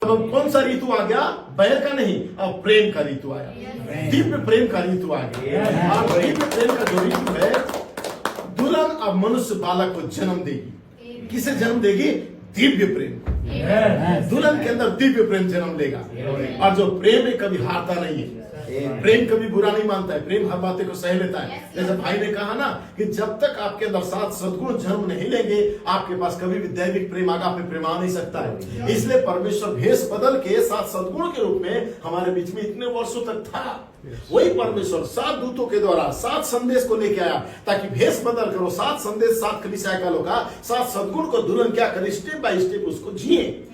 अब कौन सा ऋतु आ गया? बैर का नहीं, अब प्रेम का ऋतु आया, दिव्य प्रेम का ऋतु आ गया। और दिव्य प्रेम का जो ऋतु है, दुल्हन अब मनुष्य बालक को जन्म देगी। किसे जन्म देगी? दिव्य प्रेम। दुल्हन के अंदर दिव्य प्रेम जन्म लेगा। और जो प्रेम है कभी हारता नहीं है, प्रेम कभी बुरा नहीं मानता है, प्रेम हर बातें को सह लेता है। जैसे भाई ने कहा ना कि जब तक आपके अंदर 7 सद्गुण जन्म नहीं लेंगे, आपके पास कभी भी दैविक प्रेम आगापे प्रेम आ नहीं सकता है। इसलिए परमेश्वर भेष बदल के 7 सद्गुण के रूप में हमारे बीच में इतने वर्षों तक था। वही परमेश्वर 7 दूतों के द्वारा 7 संदेश को लेके आया, ताकि भेष बदल करो 7 संदेश 7 कलीसिया का लोग 7 सद्गुण को दुल्हन क्या करे, स्टेप बाय स्टेप उसको जिए।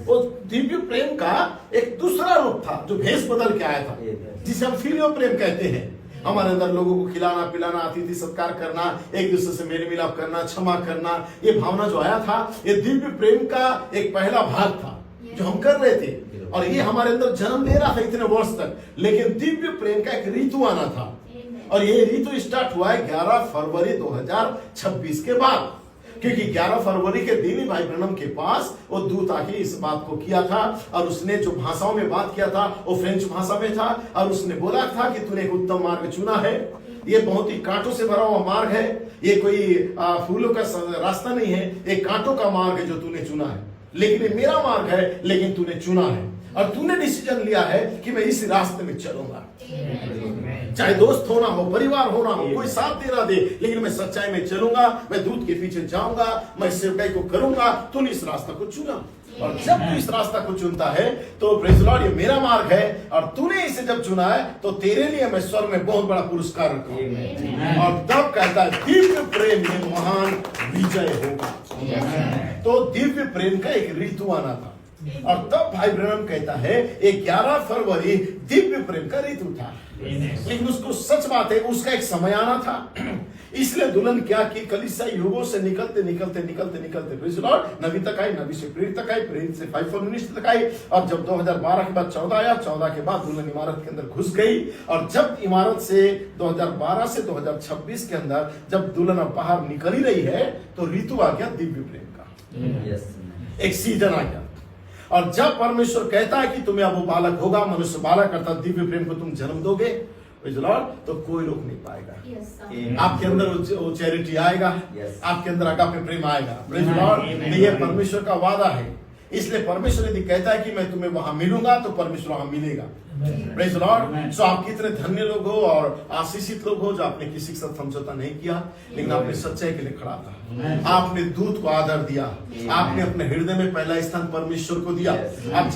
वो दिव्य प्रेम का एक दूसरा रूप था जो भेष बदल के आया था, जिसे हम फिलियो प्रेम कहते हैं। हमारे अंदर लोगों को खिलाना पिलाना, अतिथि सत्कार करना, एक दूसरे से मेल मिलाप करना, क्षमा करना, ये भावना जो आया था, ये दिव्य प्रेम का एक पहला भाग था जो हम कर रहे थे। और ये हमारे अंदर जन्म ले रहा था इतने वर्ष तक। लेकिन दिव्य प्रेम का एक ऋतु आना था, और ये ऋतु स्टार्ट हुआ है 11 फरवरी 2026 के बाद। क्योंकि 11 फरवरी के दिन ही भाई ब्रनम के पास वो दूत आके इस बात को किया था, और उसने जो भाषाओं में बात किया था वो फ्रेंच भाषा में था। और उसने बोला था कि तूने एक उत्तम मार्ग चुना है, ये बहुत ही कांटों से भरा हुआ मार्ग है, ये कोई फूलों का रास्ता नहीं है, एक कांटों का मार्ग है जो तूने चुना है। लेकिन ये मेरा मार्ग है, लेकिन तूने चुना है, और तूने डिसीजन लिया है कि मैं इस रास्ते में चलूंगा। चाहे दोस्त होना हो, परिवार होना हो, कोई साथ दे ना दे, लेकिन मैं सच्चाई में चलूंगा, मैं दूत के पीछे जाऊंगा, मैं सेवकाई को करूंगा। तूने इस रास्ता को चुना, और जब तू इस रास्ता को चुनता है तो प्रेज़ द लॉर्ड, ये मेरा मार्ग है, और तूने इसे जब चुना है तो तेरे लिए मैं स्वर्ग में बहुत बड़ा पुरस्कार रखूंगा। और तब कहता है दिव्य प्रेम में महान विजय होगा। तो दिव्य प्रेम का एक ऋतु आना था, और तब भाई ब्रनम कहता है 11 फरवरी दिव्य प्रेम का ऋतु था। लेकिन उसको सच बात है, उसका एक समय आना था। इसलिए दुल्हन क्या की, कलीसिया युगों से निकलते निकलते निकलते निकलते प्रेज़ द लॉर्ड नबी तक आई, नबी से प्रेरित तक आई, प्रेरित से फाइव मिनिस्टर तक आई। और जब 2012 के बाद 14 आया, 14 के बाद दुल्हन इमारत के अंदर घुस गई। और जब इमारत से 2012 से 2026 के अंदर जब दुल्हन अब बाहर निकल ही रही है, तो ऋतु आ गया दिव्य प्रेम का। एक सीजन आ गया। और जब परमेश्वर कहता है कि तुम्हें अब वो बालक होगा, मनुष्य बालक अर्थात दिव्य प्रेम को तुम जन्म दोगे, तो कोई रोक नहीं पाएगा। आपके अंदर वो चैरिटी आएगा, आपके अंदर अगापे प्रेम आएगा। प्रेज़ द लॉर्ड, ये परमेश्वर का वादा है। इसलिए परमेश्वर यदि कहता है कि मैं तुम्हें वहां मिलूंगा, तो परमेश्वर वहां मिलेगा। Praise the Lord. सो आप कितने धन्य लोग हो और आशीषित लोग हो जो आपने किसी के साथ समझौता नहीं किया, लेकिन आपने सच्चाई के लिए खड़ा था, आपने दूत को आदर दिया, आपने अपने हृदय में पहला स्थान परमेश्वर को दिया। आप